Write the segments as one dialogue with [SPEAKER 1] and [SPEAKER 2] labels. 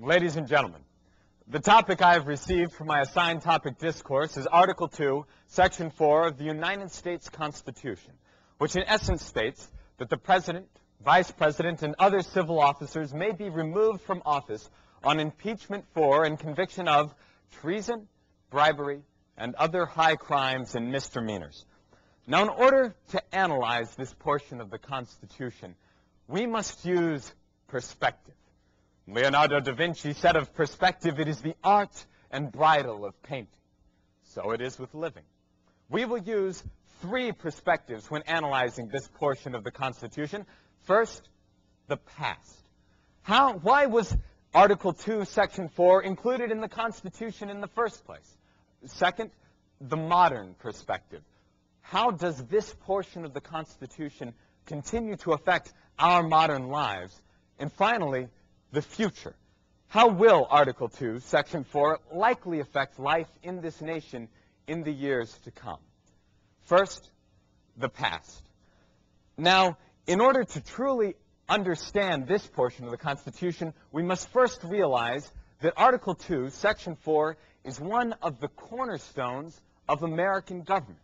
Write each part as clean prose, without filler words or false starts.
[SPEAKER 1] Ladies and gentlemen, the topic I have received for my assigned topic discourse is Article 2, Section 4 of the United States Constitution, which in essence states that the President, Vice President, and other civil officers may be removed from office on impeachment for and conviction of treason, bribery, and other high crimes and misdemeanors. Now, in order to analyze this portion of the Constitution, we must use perspective. Leonardo da Vinci said of perspective, it is the art and bridle of painting. So it is with living. We will use three perspectives when analyzing this portion of the Constitution. First, the past. Why was Article 2, Section 4 included in the Constitution in the first place? Second, the modern perspective. How does this portion of the Constitution continue to affect our modern lives? And finally, the future. How will Article 2, Section 4 likely affect life in this nation in the years to come? First, the past. Now, in order to truly understand this portion of the Constitution, we must first realize that Article 2, Section 4 is one of the cornerstones of American government.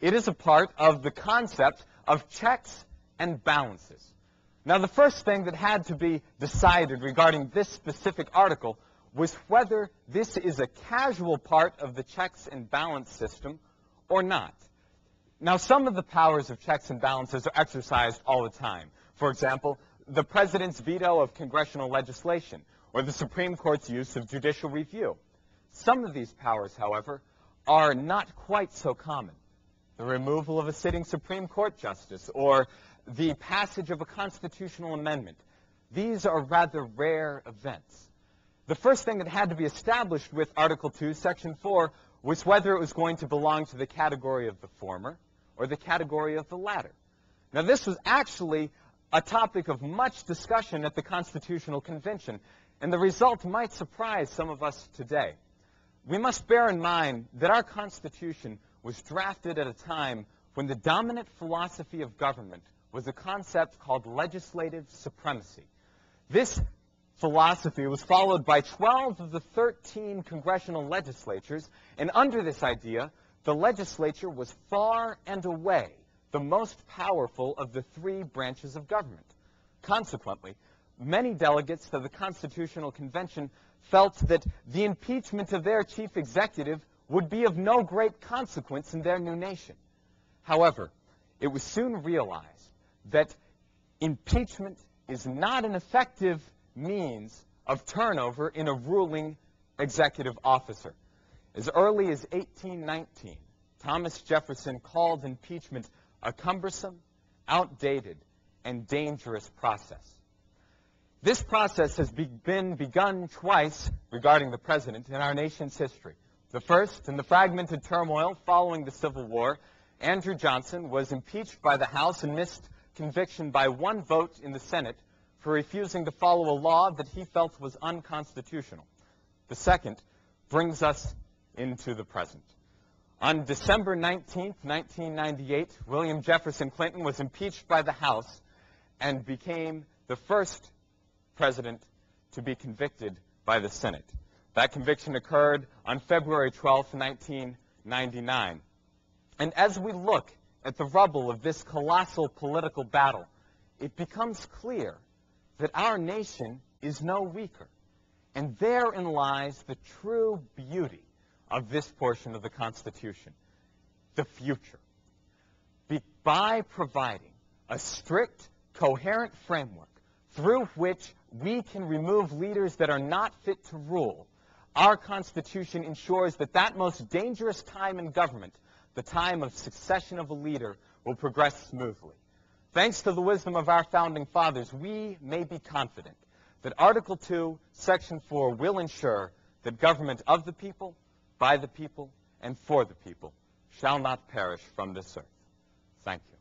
[SPEAKER 1] It is a part of the concept of checks and balances. Now, the first thing that had to be decided regarding this specific article was whether this is a casual part of the checks and balance system or not. Now, some of the powers of checks and balances are exercised all the time. For example, the President's veto of congressional legislation or the Supreme Court's use of judicial review. Some of these powers, however, are not quite so common. The removal of a sitting Supreme Court justice or the passage of a constitutional amendment. These are rather rare events. The first thing that had to be established with Article 2, Section 4 was whether it was going to belong to the category of the former or the category of the latter. Now, this was actually a topic of much discussion at the Constitutional Convention, and the result might surprise some of us today. We must bear in mind that our Constitution was drafted at a time when the dominant philosophy of government was a concept called legislative supremacy. This philosophy was followed by 12 of the 13 congressional legislatures, and under this idea, the legislature was far and away the most powerful of the three branches of government. Consequently, many delegates to the Constitutional Convention felt that the impeachment of their chief executive would be of no great consequence in their new nation. However, it was soon realized that impeachment is not an effective means of turnover in a ruling executive officer. As early as 1819, Thomas Jefferson called impeachment a cumbersome, outdated, and dangerous process. This process has been begun twice regarding the president in our nation's history. The first, in the fragmented turmoil following the Civil War, Andrew Johnson was impeached by the House and missed conviction by one vote in the Senate for refusing to follow a law that he felt was unconstitutional. The second brings us into the present. On December 19, 1998, William Jefferson Clinton was impeached by the House and became the first president to be convicted by the Senate. That conviction occurred on February 12, 1999. And as we look at the rubble of this colossal political battle, it becomes clear that our nation is no weaker. And therein lies the true beauty of this portion of the Constitution, the future. By providing a strict, coherent framework through which we can remove leaders that are not fit to rule, our Constitution ensures that that most dangerous time in government, the time of succession of a leader, will progress smoothly. Thanks to the wisdom of our founding fathers, we may be confident that Article 2, Section 4 will ensure that government of the people, by the people, and for the people shall not perish from this earth. Thank you.